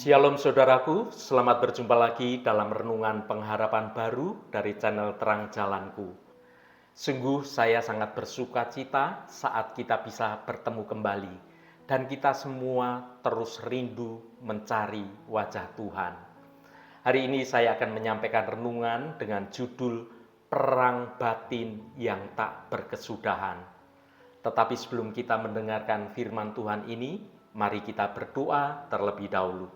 Shalom saudaraku, selamat berjumpa lagi dalam renungan pengharapan baru dari channel Terang Jalanku. Sungguh saya sangat bersuka cita saat kita bisa bertemu kembali dan kita semua terus rindu mencari wajah Tuhan. Hari ini saya akan menyampaikan renungan dengan judul Perang Batin yang Tak Berkesudahan. Tetapi sebelum kita mendengarkan firman Tuhan ini, mari kita berdoa terlebih dahulu.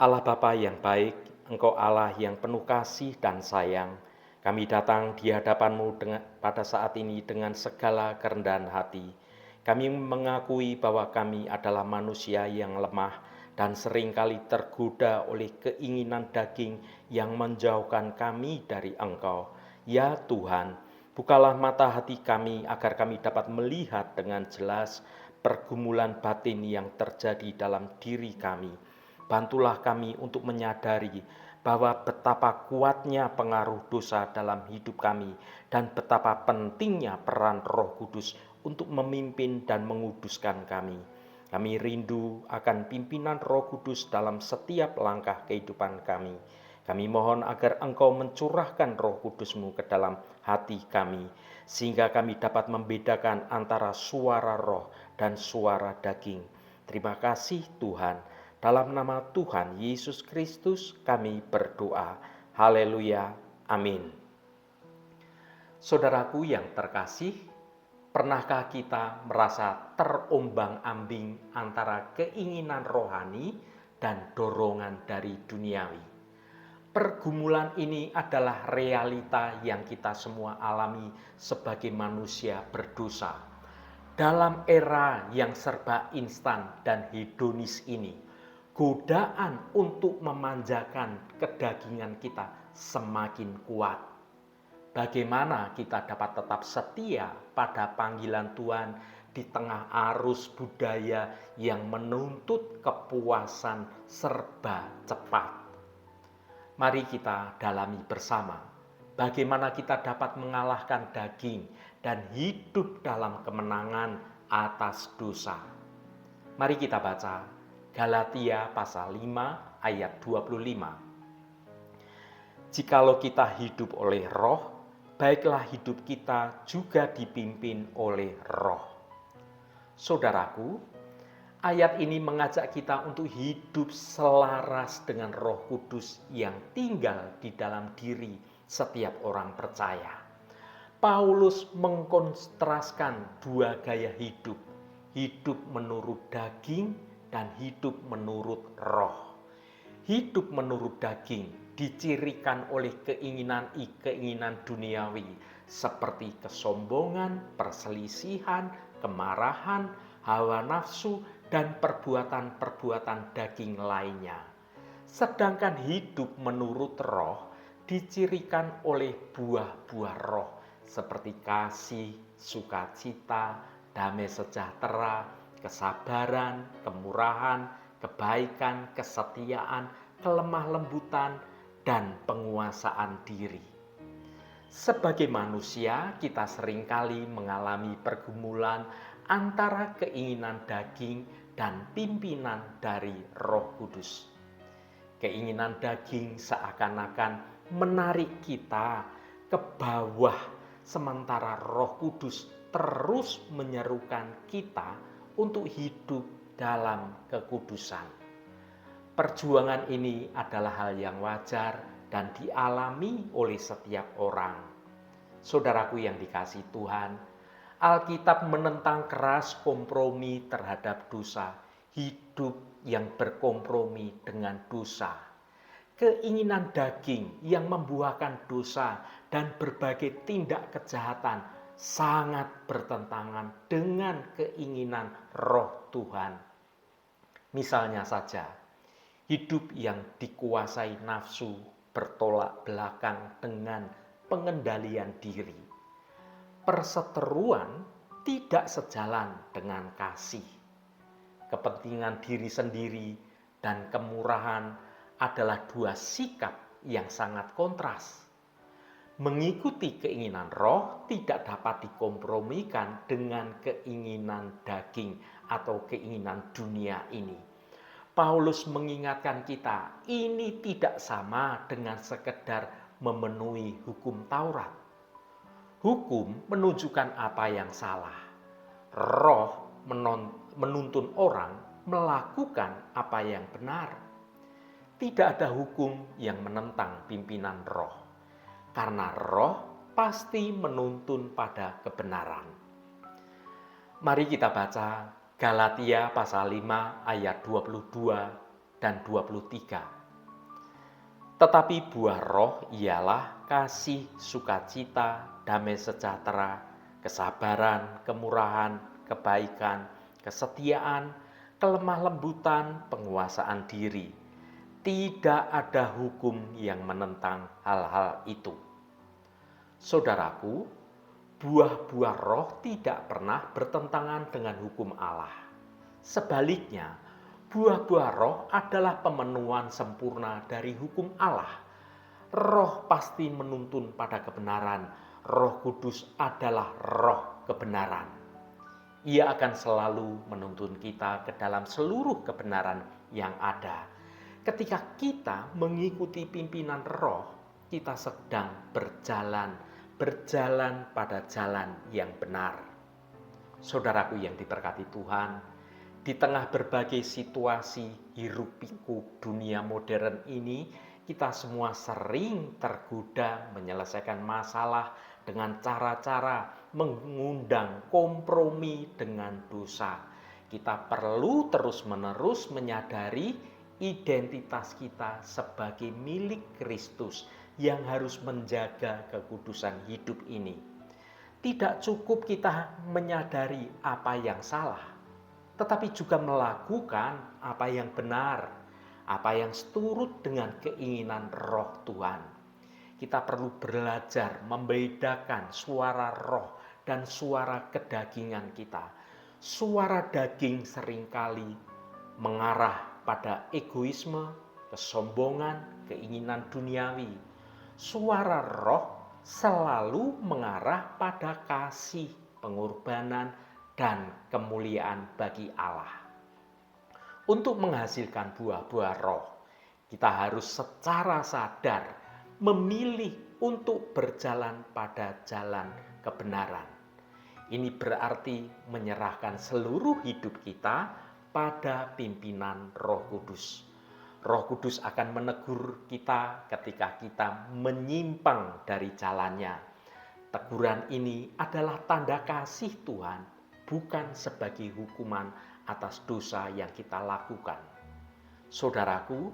Allah Bapa yang baik, Engkau Allah yang penuh kasih dan sayang. Kami datang di hadapan-Mu pada saat ini dengan segala kerendahan hati. Kami mengakui bahwa kami adalah manusia yang lemah dan seringkali tergoda oleh keinginan daging yang menjauhkan kami dari Engkau. Ya Tuhan, bukalah mata hati kami agar kami dapat melihat dengan jelas pergumulan batin yang terjadi dalam diri kami. Bantulah kami untuk menyadari bahwa betapa kuatnya pengaruh dosa dalam hidup kami dan betapa pentingnya peran Roh Kudus untuk memimpin dan menguduskan kami. Kami rindu akan pimpinan Roh Kudus dalam setiap langkah kehidupan kami. Kami mohon agar Engkau mencurahkan Roh Kudus-Mu ke dalam hati kami, sehingga kami dapat membedakan antara suara roh dan suara daging. Terima kasih Tuhan. Dalam nama Tuhan Yesus Kristus kami berdoa. Haleluya. Amin. Saudaraku yang terkasih, pernahkah kita merasa terombang-ambing antara keinginan rohani dan dorongan dari duniawi? Pergumulan ini adalah realita yang kita semua alami sebagai manusia berdosa. Dalam era yang serba instan dan hedonis ini, godaan untuk memanjakan kedagingan kita semakin kuat. Bagaimana kita dapat tetap setia pada panggilan Tuhan di tengah arus budaya yang menuntut kepuasan serba cepat? Mari kita dalami bersama bagaimana kita dapat mengalahkan daging dan hidup dalam kemenangan atas dosa. Mari kita baca Galatia pasal 5 ayat 25. Jikalau kita hidup oleh roh, baiklah hidup kita juga dipimpin oleh roh. Saudaraku, ayat ini mengajak kita untuk hidup selaras dengan Roh Kudus yang tinggal di dalam diri setiap orang percaya. Paulus mengkontraskan dua gaya hidup, hidup menurut daging dan hidup menurut roh. Hidup menurut daging dicirikan oleh keinginan duniawi seperti kesombongan, perselisihan, kemarahan, hawa nafsu, dan perbuatan-perbuatan daging lainnya. Sedangkan hidup menurut roh dicirikan oleh buah-buah roh seperti kasih, sukacita, damai sejahtera, kesabaran, kemurahan, kebaikan, kesetiaan, kelemah lembutan, dan penguasaan diri. Sebagai manusia, kita seringkali mengalami pergumulan antara keinginan daging dan pimpinan dari Roh Kudus. Keinginan daging seakan-akan menarik kita ke bawah, sementara Roh Kudus terus menyerukan kita untuk hidup dalam kekudusan. Perjuangan ini adalah hal yang wajar dan dialami oleh setiap orang. Saudaraku yang dikasihi Tuhan, Alkitab menentang keras kompromi terhadap dosa, hidup yang berkompromi dengan dosa. Keinginan daging yang membuahkan dosa dan berbagai tindak kejahatan sangat bertentangan dengan keinginan roh Tuhan. Misalnya saja, hidup yang dikuasai nafsu bertolak belakang dengan pengendalian diri. Perseteruan tidak sejalan dengan kasih. Kepentingan diri sendiri dan kemurahan adalah dua sikap yang sangat kontras. Mengikuti keinginan roh tidak dapat dikompromikan dengan keinginan daging atau keinginan dunia ini. Paulus mengingatkan kita, ini tidak sama dengan sekedar memenuhi hukum Taurat. Hukum menunjukkan apa yang salah. Roh menuntun orang melakukan apa yang benar. Tidak ada hukum yang menentang pimpinan roh, karena roh pasti menuntun pada kebenaran. Mari kita baca Galatia pasal 5 ayat 22 dan 23. Tetapi buah roh ialah kasih, sukacita, damai sejahtera, kesabaran, kemurahan, kebaikan, kesetiaan, kelemah lembutan, penguasaan diri. Tidak ada hukum yang menentang hal-hal itu. Saudaraku, buah-buah roh tidak pernah bertentangan dengan hukum Allah. Sebaliknya, buah-buah roh adalah pemenuhan sempurna dari hukum Allah. Roh pasti menuntun pada kebenaran. Roh Kudus adalah roh kebenaran. Ia akan selalu menuntun kita ke dalam seluruh kebenaran yang ada. Ketika kita mengikuti pimpinan roh, kita sedang berjalan pada jalan yang benar. Saudaraku yang diberkati Tuhan, di tengah berbagai situasi hiruk-pikuk dunia modern ini, kita semua sering tergoda menyelesaikan masalah dengan cara-cara mengundang kompromi dengan dosa. Kita perlu terus-menerus menyadari identitas kita sebagai milik Kristus yang harus menjaga kekudusan hidup ini. Tidak cukup kita menyadari apa yang salah, tetapi juga melakukan apa yang benar, apa yang seturut dengan keinginan roh Tuhan. Kita perlu belajar membedakan suara roh dan suara kedagingan kita. Suara daging seringkali mengarah pada egoisme, kesombongan, keinginan duniawi. Suara roh selalu mengarah pada kasih, pengorbanan, dan kemuliaan bagi Allah. Untuk menghasilkan buah-buah roh, kita harus secara sadar memilih untuk berjalan pada jalan kebenaran. Ini berarti menyerahkan seluruh hidup kita pada pimpinan Roh Kudus. Roh Kudus akan menegur kita ketika kita menyimpang dari jalannya. Teguran ini adalah tanda kasih Tuhan, bukan sebagai hukuman atas dosa yang kita lakukan. Saudaraku,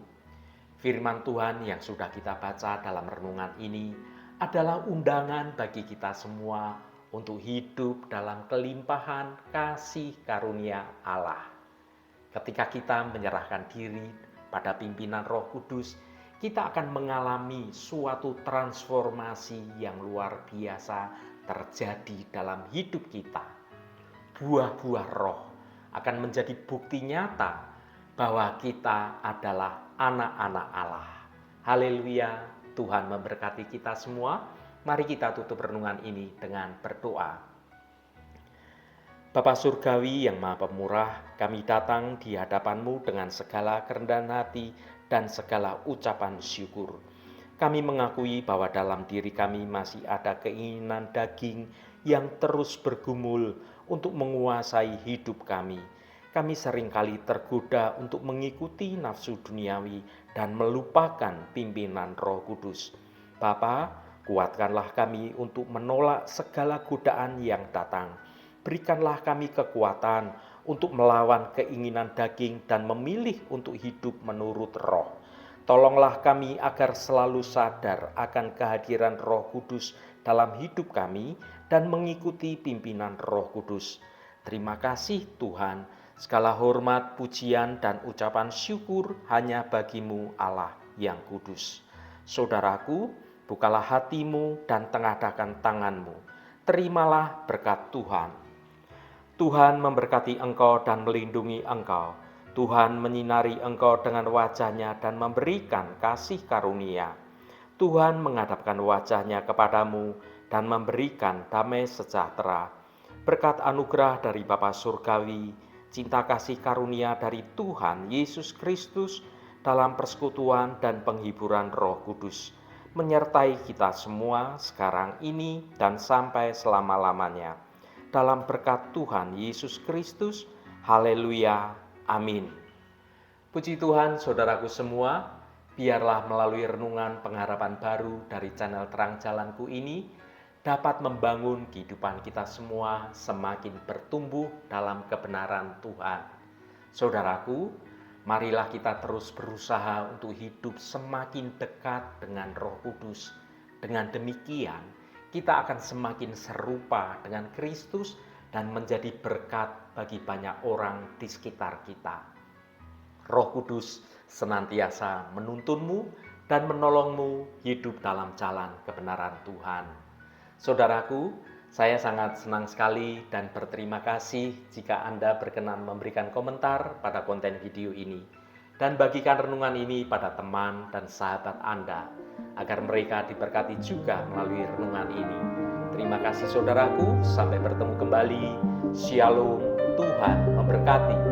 firman Tuhan yang sudah kita baca dalam renungan ini adalah undangan bagi kita semua untuk hidup dalam kelimpahan kasih karunia Allah. Ketika kita menyerahkan diri pada pimpinan Roh Kudus, kita akan mengalami suatu transformasi yang luar biasa terjadi dalam hidup kita. Buah-buah roh akan menjadi bukti nyata bahwa kita adalah anak-anak Allah. Haleluya, Tuhan memberkati kita semua. Mari kita tutup renungan ini dengan berdoa. Bapa Surgawi yang Maha Pemurah, kami datang di hadapan-Mu dengan segala kerendahan hati dan segala ucapan syukur. Kami mengakui bahwa dalam diri kami masih ada keinginan daging yang terus bergumul untuk menguasai hidup kami. Kami seringkali tergoda untuk mengikuti nafsu duniawi dan melupakan pimpinan Roh Kudus. Bapa, kuatkanlah kami untuk menolak segala godaan yang datang. Berikanlah kami kekuatan untuk melawan keinginan daging dan memilih untuk hidup menurut roh. Tolonglah kami agar selalu sadar akan kehadiran Roh Kudus dalam hidup kami dan mengikuti pimpinan Roh Kudus. Terima kasih Tuhan, segala hormat, pujian, dan ucapan syukur hanya bagi-Mu Allah yang kudus. Saudaraku, bukalah hatimu dan tengadahkan tanganmu. Terimalah berkat Tuhan. Tuhan memberkati engkau dan melindungi engkau. Tuhan menyinari engkau dengan wajah-Nya dan memberikan kasih karunia. Tuhan menghadapkan wajah-Nya kepadamu dan memberikan damai sejahtera. Berkat anugerah dari Bapa Surgawi, cinta kasih karunia dari Tuhan Yesus Kristus dalam persekutuan dan penghiburan Roh Kudus menyertai kita semua sekarang ini dan sampai selama-lamanya. Dalam berkat Tuhan Yesus Kristus, haleluya, amin. Puji Tuhan, saudaraku semua, biarlah melalui renungan pengharapan baru dari channel Terang Jalanku ini dapat membangun kehidupan kita semua semakin bertumbuh dalam kebenaran Tuhan. Saudaraku, marilah kita terus berusaha untuk hidup semakin dekat dengan Roh Kudus. Dengan demikian, kita akan semakin serupa dengan Kristus dan menjadi berkat bagi banyak orang di sekitar kita. Roh Kudus senantiasa menuntunmu dan menolongmu hidup dalam jalan kebenaran Tuhan. Saudaraku, saya sangat senang sekali dan berterima kasih jika Anda berkenan memberikan komentar pada konten video ini dan bagikan renungan ini pada teman dan sahabat Anda agar mereka diberkati juga melalui renungan ini. Terima kasih saudaraku, sampai bertemu kembali. Shalom, Tuhan memberkati.